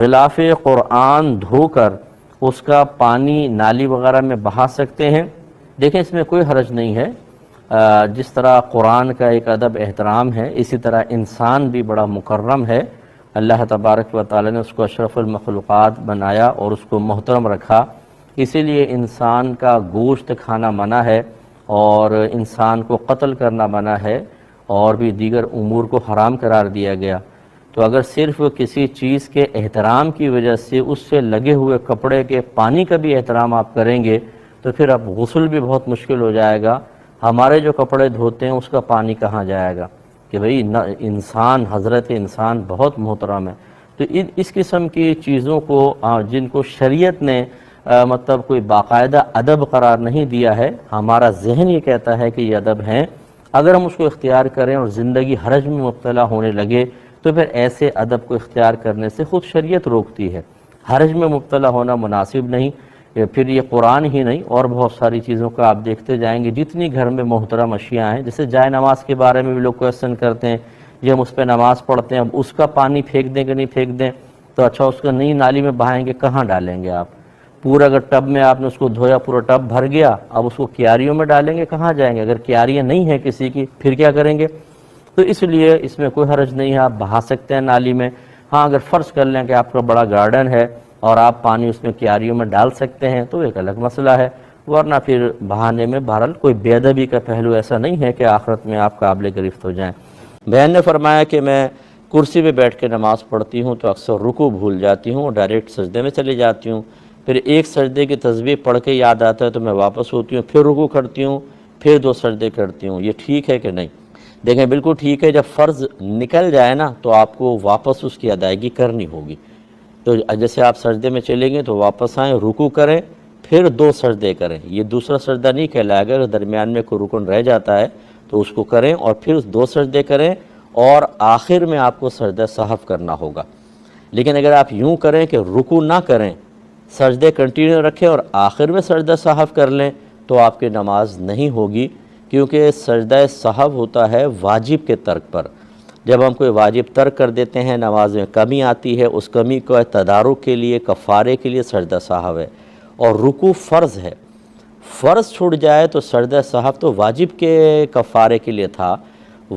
غلاف قرآن دھو کر اس کا پانی نالی وغیرہ میں بہا سکتے ہیں۔ دیکھیں اس میں کوئی حرج نہیں ہے، جس طرح قرآن کا ایک ادب احترام ہے اسی طرح انسان بھی بڑا مکرم ہے۔ اللہ تبارک و تعالی نے اس کو اشرف المخلوقات بنایا اور اس کو محترم رکھا، اسی لیے انسان کا گوشت کھانا منع ہے اور انسان کو قتل کرنا منع ہے اور بھی دیگر امور کو حرام قرار دیا گیا۔ تو اگر صرف کسی چیز کے احترام کی وجہ سے اس سے لگے ہوئے کپڑے کے پانی کا بھی احترام آپ کریں گے تو پھر اب غسل بھی بہت مشکل ہو جائے گا۔ ہمارے جو کپڑے دھوتے ہیں اس کا پانی کہاں جائے گا کہ بھئی انسان، حضرت انسان بہت محترم ہے۔ تو اس قسم کی چیزوں کو جن کو شریعت نے مطلب کوئی باقاعدہ ادب قرار نہیں دیا ہے، ہمارا ذہن یہ کہتا ہے کہ یہ ادب ہیں، اگر ہم اس کو اختیار کریں اور زندگی حرج میں مبتلا ہونے لگے تو پھر ایسے ادب کو اختیار کرنے سے خود شریعت روکتی ہے۔ حرج میں مبتلا ہونا مناسب نہیں۔ پھر یہ قرآن ہی نہیں اور بہت ساری چیزوں کا آپ دیکھتے جائیں گے، جتنی گھر میں محترم اشیاء ہیں، جیسے جائے نماز کے بارے میں بھی لوگ کویسچن کرتے ہیں، یہ ہم اس پہ نماز پڑھتے ہیں، اب اس کا پانی پھینک دیں کہ نہیں پھینک دیں؟ تو اچھا اس کو نئی نالی میں بہائیں گے، کہاں ڈالیں گے آپ؟ پورا اگر ٹب میں آپ نے اس کو دھویا، پورا ٹب بھر گیا، اب اس کو کیاریوں میں ڈالیں گے، کہاں جائیں گے؟ اگر کیاریاں نہیں ہیں کسی کی پھر کیا کریں گے؟ تو اس لیے اس میں کوئی حرج نہیں ہے، آپ بہا سکتے ہیں نالی میں۔ ہاں اگر فرض کر لیں کہ آپ کا بڑا گارڈن ہے اور آپ پانی اس میں کیاریوں میں ڈال سکتے ہیں تو ایک الگ مسئلہ ہے، ورنہ پھر بہانے میں بہرحال کوئی بے ادبی کا پہلو ایسا نہیں ہے کہ آخرت میں آپ قابل گرفت ہو جائیں۔ بہن نے فرمایا کہ میں کرسی پہ بیٹھ کے نماز پڑھتی ہوں تو اکثر رکوع بھول جاتی ہوں اور ڈائریکٹ سجدے میں چلی جاتی ہوں، پھر ایک سجدے کی تسبیح پڑھ کے یاد آتا ہے تو میں واپس ہوتی ہوں، پھر رکوع کرتی ہوں، پھر 2 سجدے کرتی ہوں، یہ ٹھیک ہے کہ نہیں؟ دیکھیں بالکل ٹھیک ہے، جب فرض نکل جائے نا تو آپ کو واپس اس کی ادائیگی کرنی ہوگی۔ تو جیسے آپ سجدے میں چلیں گے تو واپس آئیں، رکوع کریں، پھر 2 سجدے کریں۔ یہ دوسرا سجدہ نہیں کہلائے گا، اگر درمیان میں کوئی رکن رہ جاتا ہے تو اس کو کریں اور پھر 2 سجدے کریں اور آخر میں آپ کو سجدہ سہو کرنا ہوگا۔ لیکن اگر آپ یوں کریں کہ رکوع نہ کریں، سجدے کنٹینیو رکھیں اور آخر میں سجدہ سہو کر لیں تو آپ کی نماز نہیں ہوگی، کیونکہ سجدہ سہو ہوتا ہے واجب کے ترک پر۔ جب ہم کوئی واجب ترک کر دیتے ہیں، نماز میں کمی آتی ہے، اس کمی کو تدارک کے لیے، کفارے کے لیے سجدہ سہو ہے، اور رکوع فرض ہے۔ فرض چھوٹ جائے تو سجدہ سہو تو واجب کے کفارے کے لیے تھا،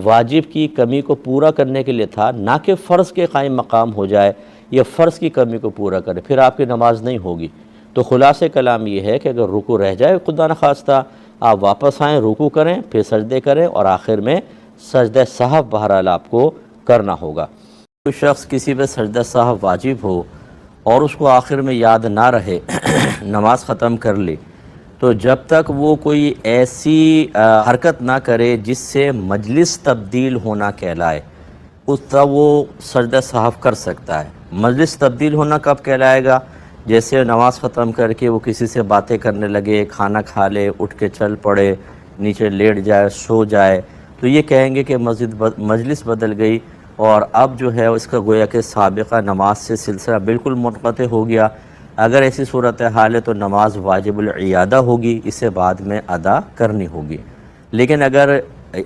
واجب کی کمی کو پورا کرنے کے لیے تھا، نہ کہ فرض کے قائم مقام ہو جائے یا فرض کی کمی کو پورا کرے، پھر آپ کی نماز نہیں ہوگی۔ تو خلاصہ کلام یہ ہے کہ اگر رکوع رہ جائے خدا نخواستہ، آپ واپس آئیں، رکوع کریں، پھر سجدے کریں اور آخر میں سجدہ سہو بہرحال آپ کو کرنا ہوگا۔ کوئی شخص کسی پہ سجدہ سہو واجب ہو اور اس کو آخر میں یاد نہ رہے، نماز ختم کر لی، تو جب تک وہ کوئی ایسی حرکت نہ کرے جس سے مجلس تبدیل ہونا کہلائے، اس طرح وہ سجدہ سہو کر سکتا ہے۔ مجلس تبدیل ہونا کب کہلائے گا؟ جیسے نماز ختم کر کے وہ کسی سے باتیں کرنے لگے، کھانا کھا لے، اٹھ کے چل پڑے، نیچے لیٹ جائے، سو جائے، تو یہ کہیں گے کہ مجلس بدل گئی اور اب جو ہے اس کا گویا کہ سابقہ نماز سے سلسلہ بالکل منقطع ہو گیا۔ اگر ایسی صورتحال ہے تو نماز واجب العیادہ ہوگی، اسے بعد میں ادا کرنی ہوگی۔ لیکن اگر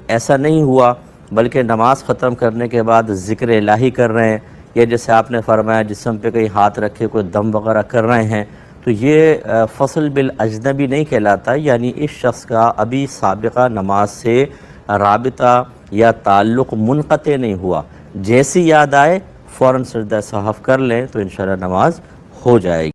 ایسا نہیں ہوا بلکہ نماز ختم کرنے کے بعد ذکر الہی کر رہے ہیں، یا جیسے آپ نے فرمایا جسم پہ کہیں ہاتھ رکھے کوئی دم وغیرہ کر رہے ہیں، تو یہ فصل بالاجنبی نہیں کہلاتا، یعنی اس شخص کا ابھی سابقہ نماز سے رابطہ یا تعلق منقطع نہیں ہوا، جیسی یاد آئے فوراً سجدہ سہو کر لیں تو انشاءاللہ نماز ہو جائے گی۔